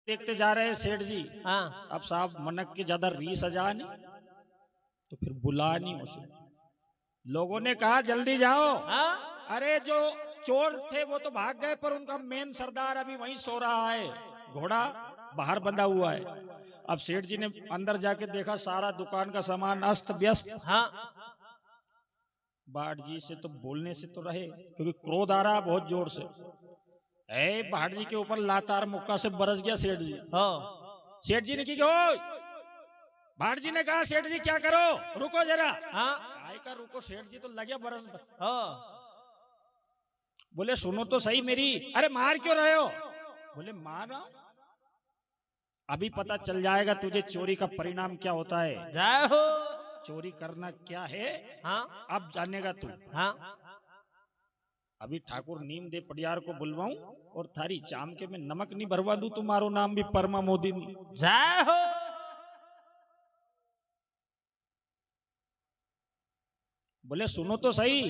देखते जा रहे हैं सेठ जी। हाँ अब साहब मनक के ज्यादा रीस सजा नहीं, तो फिर बुला नहीं उसे। लोगों ने कहा जल्दी जाओ। हाँ अरे जो चोर थे वो तो भाग गए, पर उनका मेन सरदार अभी वहीं सो रहा है, घोड़ा बाहर बंधा हुआ है। अब सेठ जी ने अंदर जाके देखा, सारा दुकान का सामान अस्त व्यस्त। हाँ भाट जी से तो बोलने से तो रहे, क्योंकि क्रोध आ रहा बहुत जोर से। भाट जी के ऊपर लातार मुक्का से बरस गया सेठ जी। हो सेठ जी ने की भाट जी ने कहा, सेठ जी क्या करो, रुको जरा। हाँ काय का रुको, सेठ जी तो लगे बरस। हो बोले सुनो तो सही मेरी। अरे मार क्यों रहे हो? बोले मार रहा हूं, अभी पता चल जाएगा तुझे चोरी का परिणाम क्या होता है। जय हो। चोरी करना क्या है हाँ अब जानेगा तू। हाँ अभी ठाकुर नीम दे पडियार को बुलवाऊं और थारी चाम के में नमक नहीं भरवा दूं, तुम्हारो नाम भी परमा मोदी नहीं। जय हो। बोले सुनो तो सही।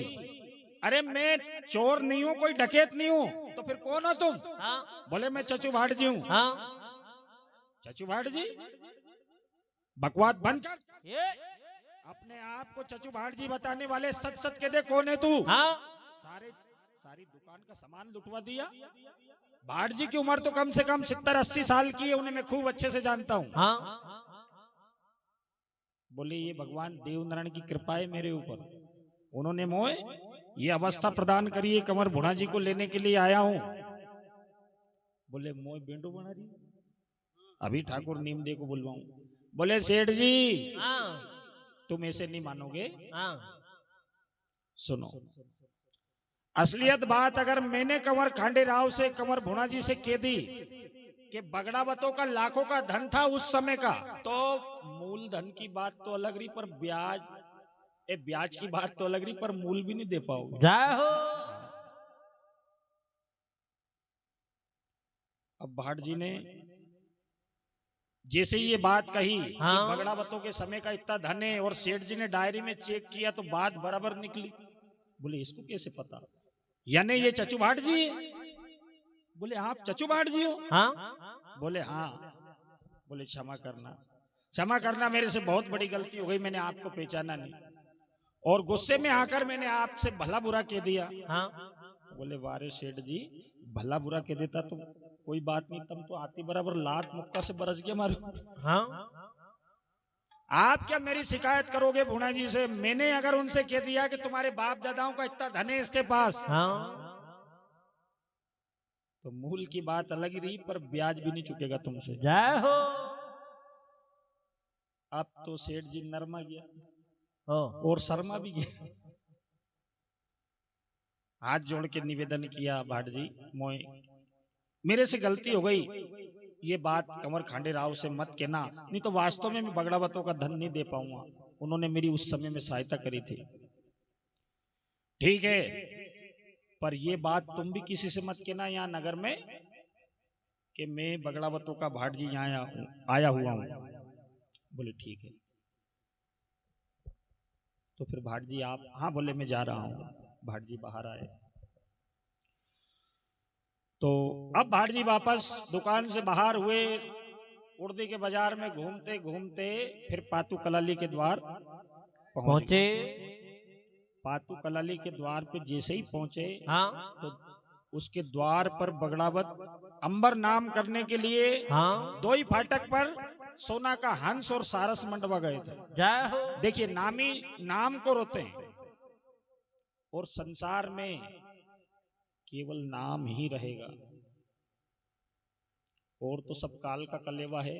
अरे मैं चोर नहीं हूं, कोई डकैत नहीं हूं, तो फिर कौन हो तुम? हाँ बोले मैं चचू भाट जी हूं। हाँ चचू भाट जी? बकवास बंद कर। ये अपने आप को चचू भाट जी बताने वाले सच सच के दे, कौन है तू? हाँ सारी दुकान का सामान लुटवा दिया। भाट जी की उम्र तो कम से कम 70-80 साल की है, उन्हें मैं खूब अच्छे से जानता हूँ। हाँ बोले ये भगवान देवनारायण की कृपा है मेरे ऊपर, उन्होंने मोए ये अवस्था प्रदान करी है, कंवर भुणा जी को लेने के लिए आया हूँ। बोले मोए बेंडो बना रही, अभी ठाकुर नीमदे को बुलवाऊं। बोले सेठ जी हाँ तुम ऐसे नहीं मानोगे, हाँ सुनो। असलियत बात अगर मैंने कंवर खांडे राव से, कंवर भुणा जी से कह दी कि बगड़ावतों का लाखों का धन था उस समय का, तो मूल धन की बात तो अलग रही, पर ब्याज की बात तो अलग रही, पर मूल भी नहीं दे पाओगे। जय हो। अब भाट जी ने जैसे ये बात कही हाँ। कि बगड़ावतों के समय का इतना धन है, और सेठ जी ने डायरी में चेक किया तो बात बराबर निकली। बोले इसको कैसे पता, यानी ये चचू भाट जी है? बोले आप चचू भाट जी हो? हाँ बोले हाँ। बोले क्षमा करना, क्षमा करना, मेरे से बहुत बड़ी गलती हो गई, मैंने आपको पहचाना नहीं, और गुस्से में आकर मैंने आपसे भला बुरा कह दिया। हाँ बोले वारे सेठ जी, भला बुरा कह देता तो कोई बात नहीं, तुम तो आती बराबर लात मुक्का से बरस गया मारो। हाँ आप क्या मेरी शिकायत करोगे भुणा जी से? मैंने अगर उनसे कह दिया कि तुम्हारे बाप दादाओं का इतना धन है इसके पास, हाँ तो मूल की बात अलग ही रही, पर ब्याज भी नहीं चुकेगा तुमसे। जय हो। अब तो सेठ जी नरमा गया हो और शर्मा भी गया। हाथ जोड़ के निवेदन किया, भाट जी मोए मेरे से गलती हो गई, ये बात कंवर खांडे राव से मत कहना, नहीं तो वास्तव में मैं बगड़ावतों का धन नहीं दे पाऊंगा, उन्होंने मेरी उस समय में सहायता करी थी। ठीक है, पर ये बात तुम भी किसी से मत कहना यहाँ नगर में कि मैं बगड़ावतों का भाट जी यहाँ आया हुआ हूं। बोले ठीक है। तो फिर भाट जी आप? हाँ। बोले मैं जा रहा हूं। भाट जी बाहर आए, तो अब भाट जी वापस दुकान से बाहर हुए, उड़दी के बाजार में घूमते घूमते फिर पातू कलाली के द्वार पहुंचे। पातू कलाली के द्वार पे जैसे ही पहुंचे, हाँ तो उसके द्वार पर बगड़ावत अंबर नाम करने के लिए हाँ दो ही फाटक पर सोना का हंस और सारस मंडवा गए थे। जय हो। देखिए नामी नाम को रोते हैं, और संसार में केवल नाम ही रहेगा, और तो सब काल का कलेवा है,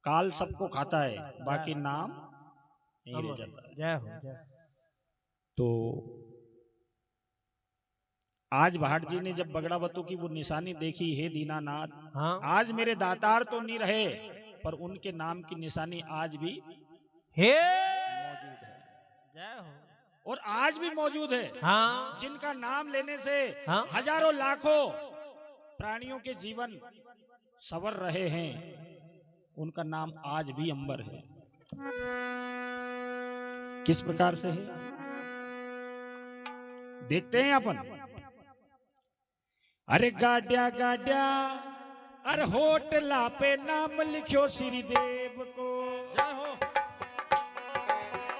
काल सबको खाता है, बाकी नाम नहीं रह जाता है। जय हो जय। तो आज भाट जी ने जब बगड़ावतों की वो निशानी देखी, हे दीनानाथ, हाँ आज मेरे दातार तो नहीं रहे, पर उनके नाम की निशानी आज भी हे मौजूद है, जय हो। और आज भी मौजूद है। हाँ जिनका नाम लेने से हाँ हजारों लाखों प्राणियों के जीवन संवर रहे हैं, उनका नाम आज भी अंबर है। किस प्रकार से है देखते हैं अपन। अरे गाड्या गाड्या अरे होटला पे नाम लिखो श्री देव को